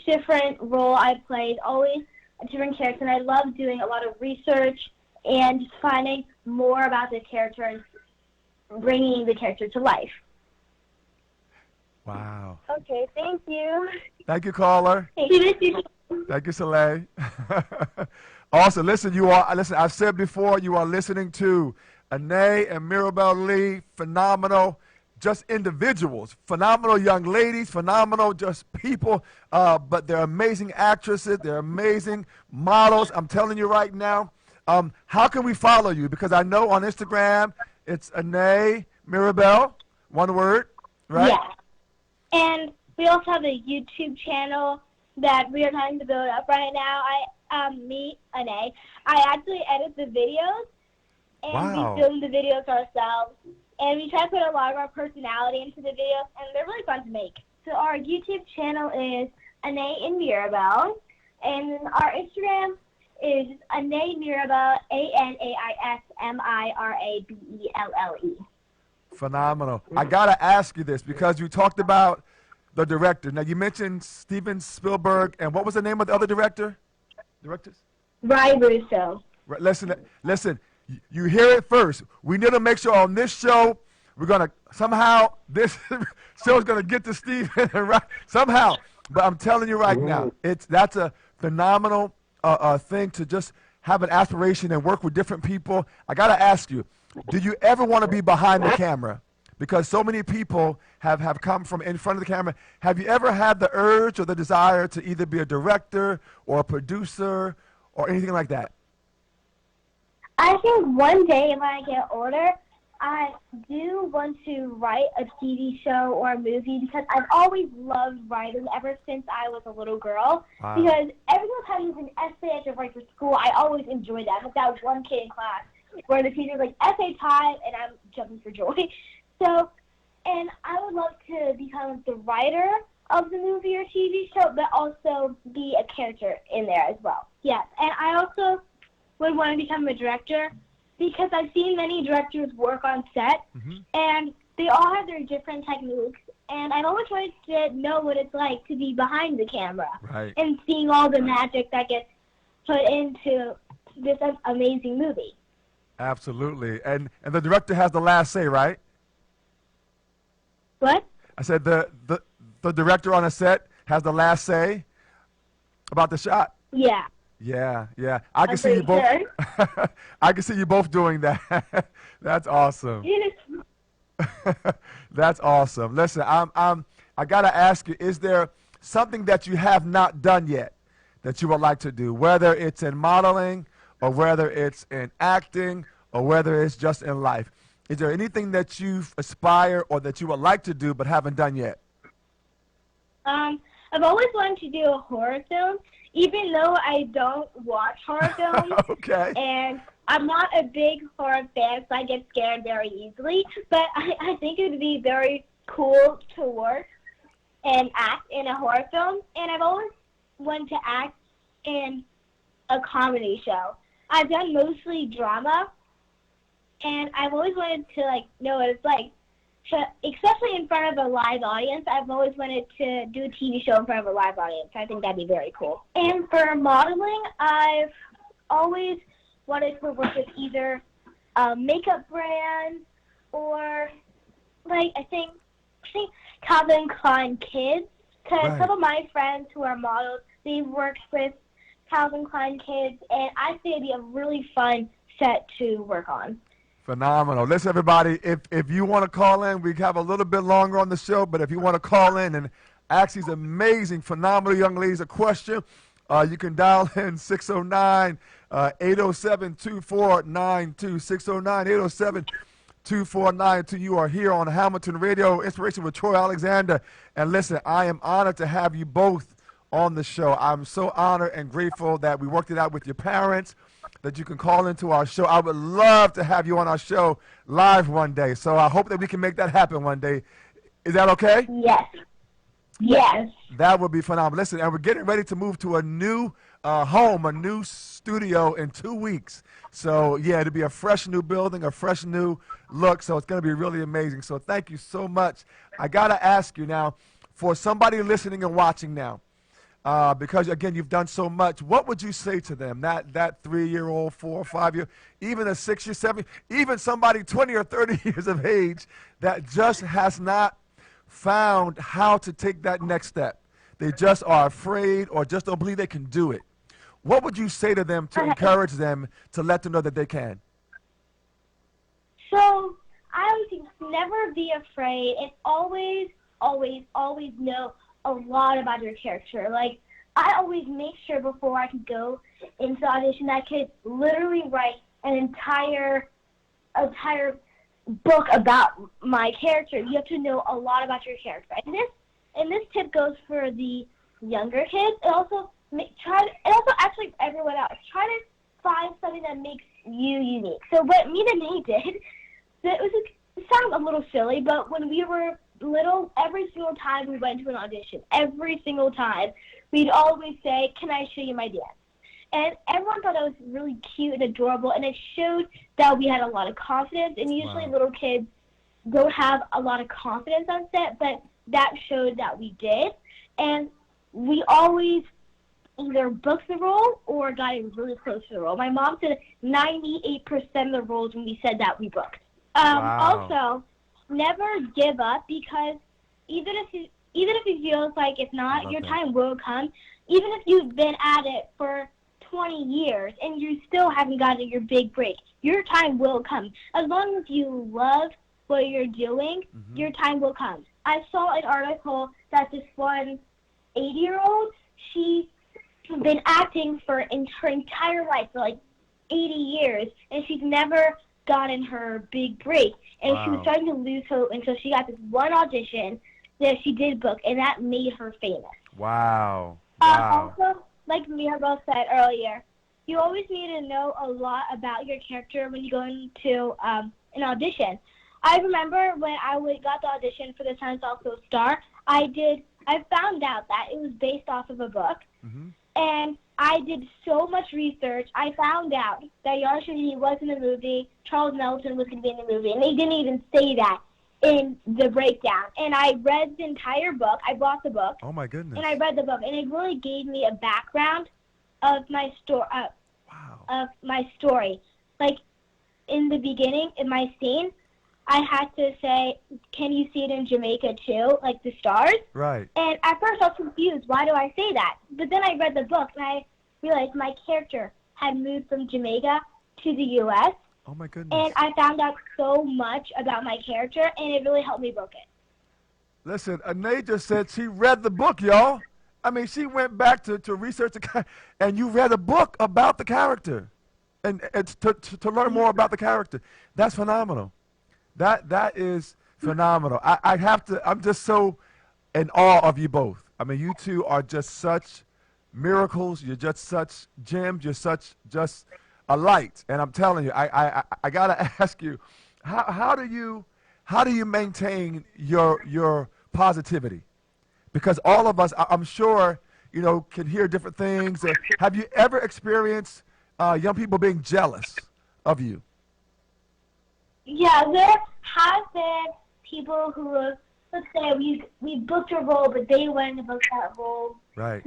different role I played always a different character, and I love doing a lot of research and just finding more about the character and bringing the character to life. Wow. Okay, thank you. Thank you, caller. Thank you. Thank you, Soleil. Also, listen, I've said before, you are listening to Anae and Mirabelle Lee, phenomenal, just individuals, phenomenal young ladies, phenomenal just people, but they're amazing actresses, they're amazing models. I'm telling you right now, how can we follow you? Because I know on Instagram, it's Anae Mirabelle, one word, right? Yeah. And we also have a YouTube channel that we are trying to build up right now. Me, Anae, I actually edit the videos, and we film the videos ourselves. And we try to put a lot of our personality into the videos, and they're really fun to make. So our YouTube channel is Anae and Mirabelle, and our Instagram is Anae Mirabelle, ANAISMIRABELLE. Phenomenal. I got to ask you this because you talked about the director. Now, you mentioned Steven Spielberg, and what was the name of the other directors? Rye Russo. Right, listen. You hear it first. We need to make sure on this show, we're going to somehow, this show is going to get to Steven right somehow. But I'm telling you right now, that's a phenomenal thing to just have an aspiration and work with different people. I got to ask you, do you ever want to be behind the camera? Because so many people have come from in front of the camera. Have you ever had the urge or the desire to either be a director or a producer or anything like that? I think one day when I get older, I do want to write a TV show or a movie because I've always loved writing ever since I was a little girl. Wow. Because every time there's an essay I have to write for school, I always enjoy that. But that one kid in class where the teacher's like, essay time, and I'm jumping for joy. So, and I would love to become the writer of the movie or TV show, but also be a character in there as well. Yes, and I also would want to become a director because I've seen many directors work on set, and they all have their different techniques, and I've always wanted to know what it's like to be behind the camera and seeing all the magic that gets put into this amazing movie. Absolutely. And the director has the last say, right? What? I said the director on a set has the last say about the shot. Yeah. Yeah. I can see you both. Sure. I can see you both doing that. That's awesome. That's awesome. Listen, I gotta ask you: is there something that you have not done yet that you would like to do? Whether it's in modeling, or whether it's in acting, or whether it's just in life. Is there anything that you aspire or that you would like to do but haven't done yet? I've always wanted to do a horror film, even though I don't watch horror films. Okay. And I'm not a big horror fan, so I get scared very easily. But I think it would be very cool to work and act in a horror film, and I've always wanted to act in a comedy show. I've done mostly drama, and I've always wanted to know what it's like. So, especially in front of a live audience, I've always wanted to do a TV show in front of a live audience. I think that'd be very cool. And for modeling, I've always wanted to work with either a makeup brand or, I think Calvin Klein Kids. Because some of my friends who are models, they've worked with Calvin Klein Kids, and I think it'd be a really fun set to work on. Phenomenal. Listen, everybody, if you want to call in, we have a little bit longer on the show, but if you want to call in and ask these amazing, phenomenal young ladies a question, you can dial in 609-807-2492, 609-807-2492. You are here on Hamilton Radio, Inspiration with Troy Alexander. And listen, I am honored to have you both on the show. I'm so honored and grateful that we worked it out with your parents, that you can call into our show. I would love to have you on our show live one day. So I hope that we can make that happen one day. Is that okay? Yes. Yes. That would be phenomenal. Listen, and we're getting ready to move to a new home, a new studio in 2 weeks. So, yeah, it'll be a fresh new building, a fresh new look. So it's going to be really amazing. So thank you so much. I got to ask you now, for somebody listening and watching now, because, again, you've done so much, what would you say to them, that 3-year-old, 4 or 5-year, even a 6 or 7, even somebody 20 or 30 years of age that just has not found how to take that next step? They just are afraid or just don't believe they can do it. What would you say to them to encourage them, to let them know that they can? So I always think never be afraid, and always, always, always know a lot about your character. I always make sure before I could go into the audition that I could literally write an entire book about my character. You have to know a lot about your character. And this tip goes for the younger kids. And also actually everyone else. Try to find something that makes you unique. So what me and Nate did, it sounds a little silly, but when we were little, every single time we went to an audition, every single time, we'd always say, "Can I show you my dance?" And everyone thought that was really cute and adorable, and it showed that we had a lot of confidence. And usually little kids don't have a lot of confidence on set, but that showed that we did. And we always either booked the role or got in really close to the role. My mom said 98% of the roles when we said that we booked. Also, never give up, because even if it feels like it's not, your time will come. Even if you've been at it for 20 years and you still haven't gotten your big break, your time will come. As long as you love what you're doing, your time will come. I saw an article that this one 80-year-old, she's been acting for her entire life, for 80 years, and she's never gotten her big break. And she was starting to lose hope until she got this one audition that she did book, and that made her famous. Wow. Also, like Mirabelle said earlier, you always need to know a lot about your character when you go into an audition. I remember when I got the audition for The Sun's Also Star, I found out that it was based off of a book, and I did so much research. I found out that Yara Shahidi was in the movie, Charles Melton was going to be in the movie, and they didn't even say that in the breakdown. And I read the entire book. I bought the book. Oh, my goodness. And I read the book, and it really gave me a background of my story. In the beginning, in my scene, I had to say, "Can you see it in Jamaica too?" Like the stars. Right. And at first I was confused. Why do I say that? But then I read the book, and I realized my character had moved from Jamaica to the U.S. Oh, my goodness. And I found out so much about my character, and it really helped me book it. Listen, Anae just said she read the book, y'all. I mean, she went back to research and you read a book about the character, and it's to learn more about the character. That's phenomenal. That is phenomenal. I'm just so in awe of you both. I mean, you two are just such miracles. You're just such gems. You're just a light. And I'm telling you, I gotta ask you, how do you how do you maintain your positivity? Because all of us, I'm sure, can hear different things. Have you ever experienced young people being jealous of you? Yeah, there have been people who, let's say, we booked a role, but they went to book that role. Right.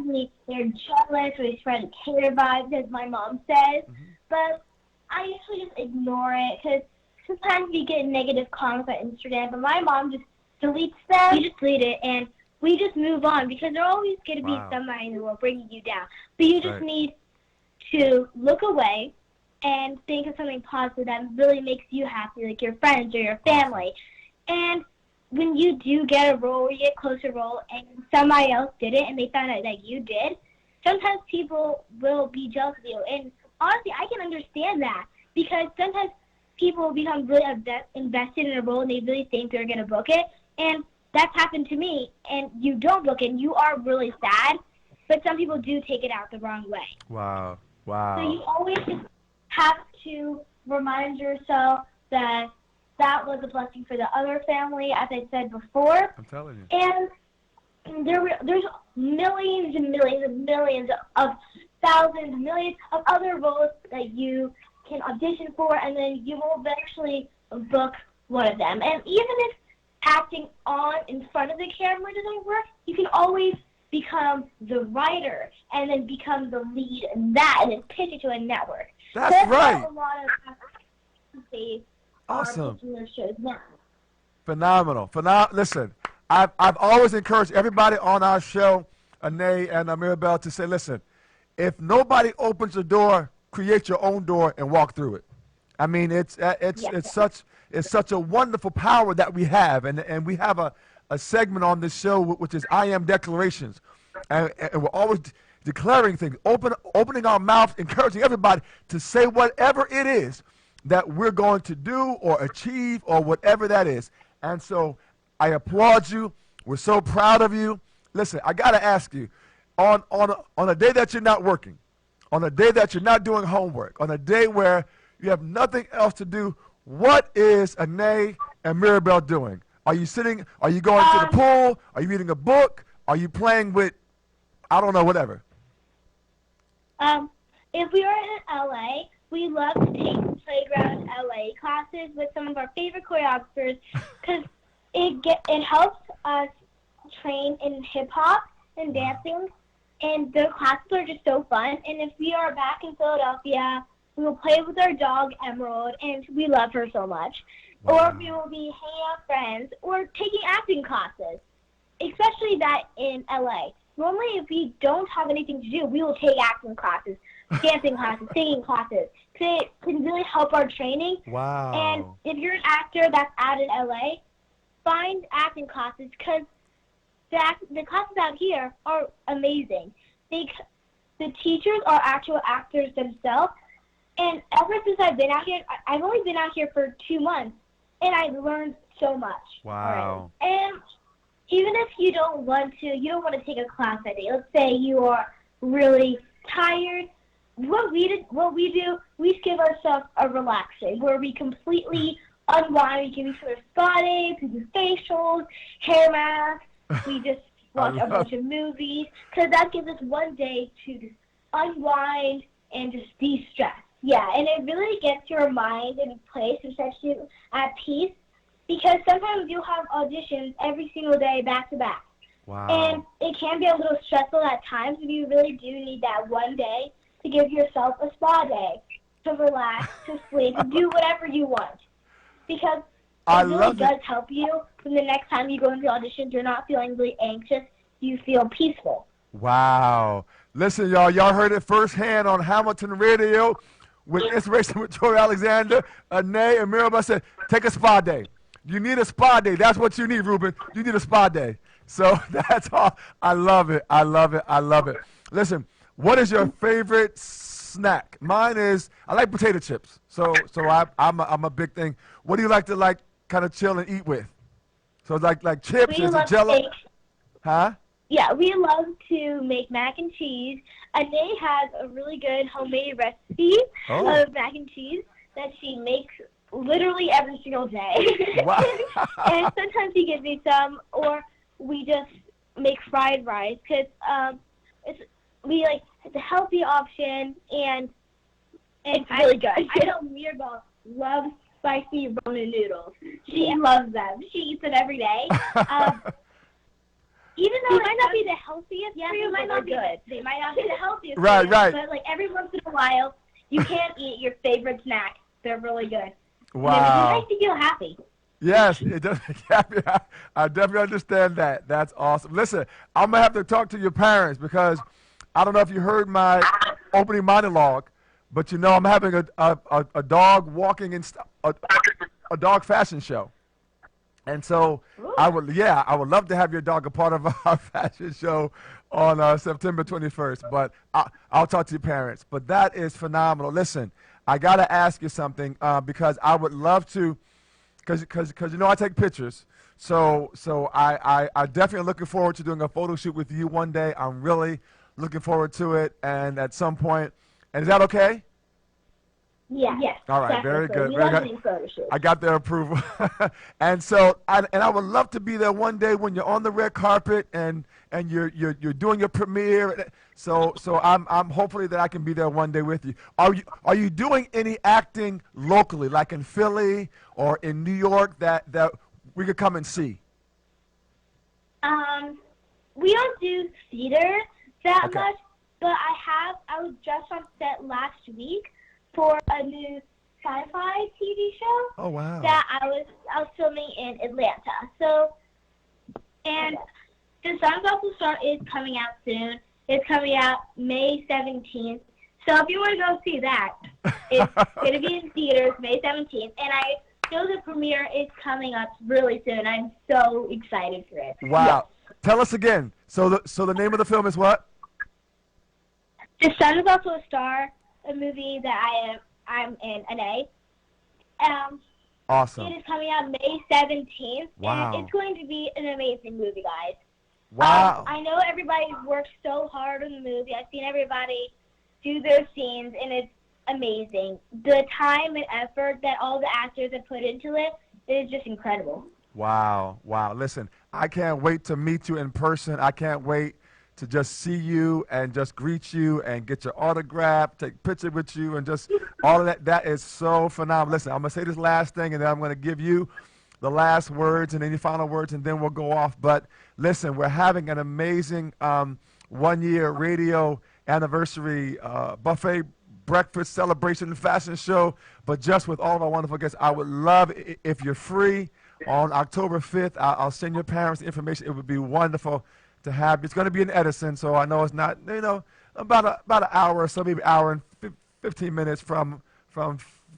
They're jealous, or they spread hater vibes, as my mom says. Mm-hmm. But I usually just ignore it, because sometimes we get negative comments on Instagram, but my mom just deletes them. You just delete it, and we just move on, because there's always going to be somebody in the world bringing you down. But you just need to look away and think of something positive that really makes you happy, like your friends or your family. And when you do get a role or you get close to a role and somebody else did it and they found out that you did, sometimes people will be jealous of you. And honestly, I can understand that, because sometimes people become really invested in a role and they really think they're going to book it. And that's happened to me. And you don't book it and you are really sad, but some people do take it out the wrong way. Wow. So you always just have to remind yourself that that was a blessing for the other family, as I said before. I'm telling you. And there's millions and millions and millions of thousands, millions of other roles that you can audition for, and then you will eventually book one of them. And even if acting on in front of the camera doesn't work, you can always become the writer and then become the lead in that and then pitch it to a network. That's right. A lot of awesome. Shows now. Phenomenal. Listen, I've always encouraged everybody on our show, Anae and Mirabelle, to say, listen, if nobody opens the door, create your own door and walk through it. I mean, it's such a wonderful power that we have, and we have a segment on this show which is I Am Declarations, and we're always declaring things, opening our mouths, encouraging everybody to say whatever it is that we're going to do or achieve or whatever that is. And so I applaud you. We're so proud of you. Listen, I got to ask you, on a day that you're not working, on a day that you're not doing homework, on a day where you have nothing else to do, what is Anae and Mirabelle doing? Are you sitting? Are you going to the pool? Are you reading a book? Are you playing with, I don't know, whatever? If we were in LA, we love to take playground LA classes with some of our favorite choreographers, because it helps us train in hip hop and dancing, and the classes are just so fun. And if we are back in Philadelphia, we will play with our dog Emerald, and we love her so much. Or we will be hanging out with friends or taking acting classes, especially that in LA. Normally, if we don't have anything to do, we will take acting classes, dancing classes, singing classes, because it can really help our training. Wow. And if you're an actor that's out in LA, find acting classes, because the classes out here are amazing. The teachers are actual actors themselves. And ever since I've been out here, I've only been out here for 2 months, and I've learned so much. Wow. Already. And even if you don't want to take a class that day. Let's say you are really tired. What we do, we give ourselves a relax day where we completely unwind. We give each other spa days, we do facials, hair masks. We just watch a bunch of movies, because that gives us one day to just unwind and just de-stress. Yeah, and it really gets your mind in a place and sets you at peace, because sometimes you have auditions every single day back to back. Wow. And it can be a little stressful at times, but you really do need that one day to give yourself a spa day, to relax, to sleep, to do whatever you want. Because it really does help you when the next time you go into auditions, you're not feeling really anxious, you feel peaceful. Wow. Listen, y'all heard it firsthand on Hamilton Radio with Inspiration with Troy Alexander. Anae and Mirabelle said, take a spa day. You need a spa day. That's what you need, Ruben. You need a spa day. So that's all. I love it. I love it. I love it. Listen, what is your favorite snack? Mine is, I like potato chips. So I'm a big thing. What do you like to kind of chill and eat with? So like chips, is it Jello? Huh? Yeah, we love to make mac and cheese. Anae has a really good homemade recipe of mac and cheese that she makes literally every single day. Wow. And sometimes he gives me some, or we just make fried rice because it's a healthy option and it's really good. I know Mirabelle loves spicy ramen noodles. She loves them. She eats it every day. Even though it might not be the healthiest for you, might not be good. They might not be the healthiest Right, for you, right. but like every once in a while, you can eat your favorite snack. They're really good. Wow. And it makes you feel happy. Yes, it does. I definitely understand that. That's awesome. Listen, I'm going to have to talk to your parents because I don't know if you heard my opening monologue, but you know I'm having a dog walking a dog fashion show. And so I would love to have your dog a part of our fashion show on September 21st. But I'll talk to your parents. But that is phenomenal. Listen, I got to ask you something because I would love to, because you know I take pictures. So I definitely looking forward to doing a photo shoot with you one day. I'm really looking forward to it. And at some point, and is that okay? Yeah. Yes. All right, very good. We Very love good. doing photo shoots. I got their approval. And so, I would love to be there one day when you're on the red carpet and you're doing your premiere. So I'm hopefully that I can be there one day with you. Are you doing any acting locally, like in Philly or in New York that we could come and see? We don't do theater that Okay. much, but I was just on set last week for a new sci-fi TV show Oh wow. that I was filming in Atlanta. So, and The Sun's Also Star is coming out soon. It's coming out May 17th. So if you want to go see that, it's going to be in theaters May 17th. And I know the premiere is coming up really soon. I'm so excited for it. Wow. Tell us again. So the name of the film is what? The Sun is Also a Star, a movie that I'm in an A. Awesome. It is coming out May 17th, Wow. and it's going to be an amazing movie, guys. Wow. I know everybody's worked so hard on the movie. I've seen everybody do their scenes, and it's amazing. The time and effort that all the actors have put into it is just incredible. Wow. Listen, I can't wait to meet you in person. I can't wait to just see you and just greet you and get your autograph, take a picture with you, and just all of that. That is so phenomenal. Listen, I'm going to say this last thing, and then I'm going to give you the last words and any final words, and then we'll go off. But listen, we're having an amazing one-year radio anniversary buffet breakfast celebration fashion show, but just with all of our wonderful guests. I would love, if you're free, on October 5th, I'll send your parents the information. It would be wonderful to have. It's going to be in Edison, so I know it's not, about an hour or so, maybe an hour and 15 minutes from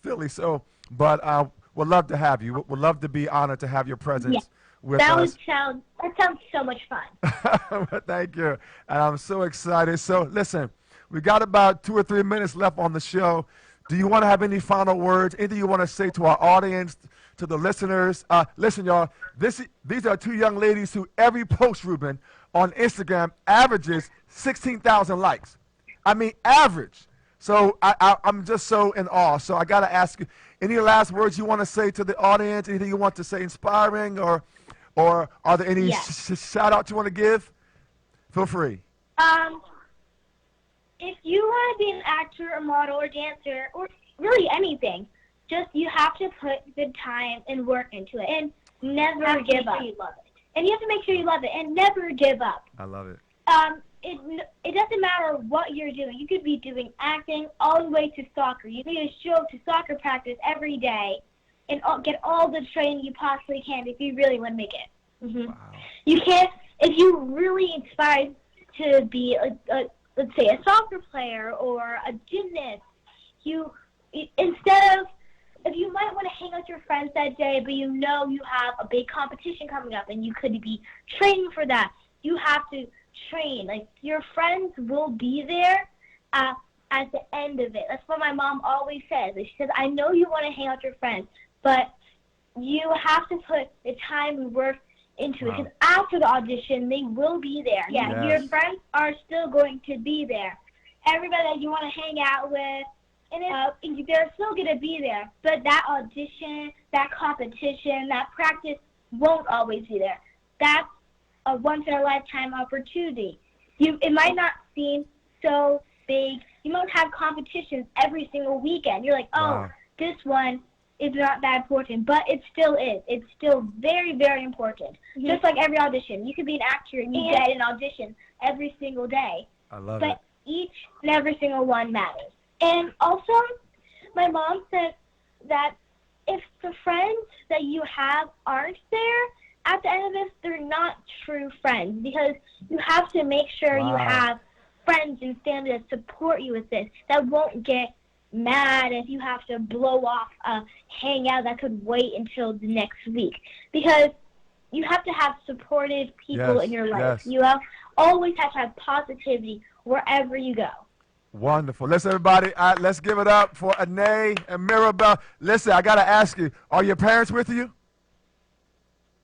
Philly. So, but we'd love to have you. We'd love to be honored to have your presence with us. That sounds so much fun. Thank you. And I'm so excited. So listen, we got about 2 or 3 minutes left on the show. Do you want to have any final words? Anything you want to say to our audience, to the listeners? Listen, y'all, these are two young ladies who every post, Ruben, on Instagram averages 16,000 likes. I mean, average. So I'm just so in awe. So I got to ask you, any last words you want to say to the audience? Anything you want to say inspiring, or are there any shout outs you want to give? Feel free. If you want to be an actor or model or dancer or really anything, just you have to put the time and work into it and never give up. You love it. And you have to make sure you love it and never give up. I love it. It doesn't matter what you're doing. You could be doing acting all the way to soccer. You need to show up to soccer practice every day and get all the training you possibly can if you really want to make it. Mm-hmm. Wow. You can't, if you're really inspired to be let's say a soccer player or a gymnast, instead of, if you might want to hang out with your friends that day, but you know you have a big competition coming up and you could be training for that, you have to train. Like, your friends will be there at the end of it. That's what my mom always says. She says, I know you want to hang out with your friends, but you have to put the time and work into it, because after the audition, they will be there. Yeah, Yes. Your friends are still going to be there. Everybody that you want to hang out with, and they're still going to be there. But that audition, that competition, that practice won't always be there. That's a once-in-a-lifetime opportunity. It might not seem so big. You might have competitions every single weekend. You're like, Wow. this one is not that important, but it still is. It's still very, very important. Mhm. Just like every audition. You could be an actor and you get an audition every single day. I love But it. each and every single one matters. And also, my mom said that if the friends that you have aren't there, at the end of this, they're not true friends, because you have to make sure you Wow. have friends and family that support you with this, that won't get mad if you have to blow off a hangout that could wait until the next week. Because you have to have supportive people Yes, in your life. yes. You always have to have positivity wherever you go. Wonderful. Listen, everybody, let's give it up for Anae and Mirabel. Listen, I got to ask you, are your parents with you?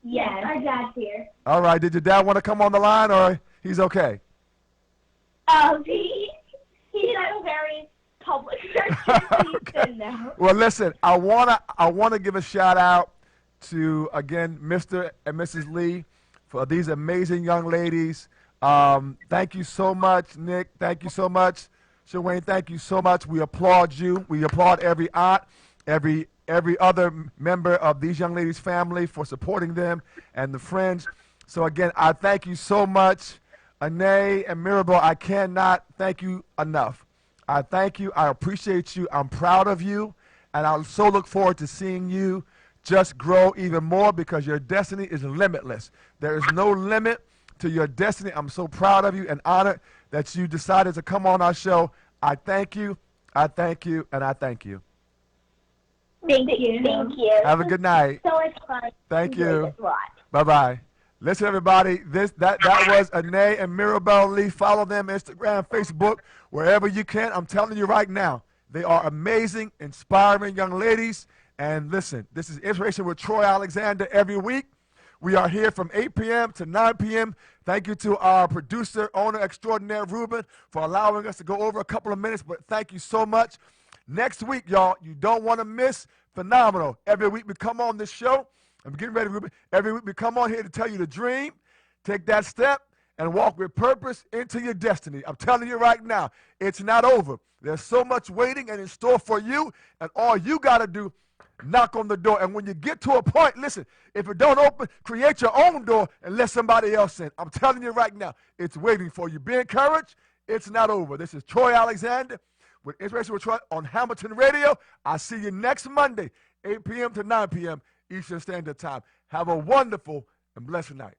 Yes, our dad's here. All right. Did your dad want to come on the line, or he's okay? He's not a very public person. He said no. Well, listen, I wanna give a shout out to, again, Mr. and Mrs. Lee, for these amazing young ladies. Thank you so much, Nick. Thank you so much, Shawayne. Thank you so much. We applaud you. We applaud every aunt, every other member of these young ladies' family for supporting them, and the friends. So again, I thank you so much, Anae and Mirabel. I cannot thank you enough. I thank you. I appreciate you. I'm proud of you, and I so look forward to seeing you just grow even more, because your destiny is limitless. There is no limit to your destiny. I'm so proud of you and honored that you decided to come on our show. I thank you. I thank you, and I thank you. Thank you. Thank you. Have a good night. So much fun. Thank you. Enjoyed this a lot. Bye-bye. Listen, everybody, that was Anae and Mirabel Lee. Follow them Instagram, Facebook, wherever you can. I'm telling you right now, they are amazing, inspiring young ladies. And listen, this is Inspiration with Troy Alexander every week. We are here from 8 p.m. to 9 p.m. Thank you to our producer, owner extraordinaire, Ruben, for allowing us to go over a couple of minutes, but thank you so much. Next week, y'all, you don't want to miss Phenomenal. Every week we come on this show. I'm getting ready, Ruben. Every week we come on here to tell you to dream, take that step, and walk with purpose into your destiny. I'm telling you right now, it's not over. There's so much waiting and in store for you, and all you got to do, knock on the door. And when you get to a point, listen, if it don't open, create your own door and let somebody else in. I'm telling you right now, it's waiting for you. Be encouraged. It's not over. This is Troy Alexander with Inspiration with Troy on Hamilton Radio. I'll see you next Monday, 8 p.m. to 9 p.m. Eastern Standard Time. Have a wonderful and blessed night.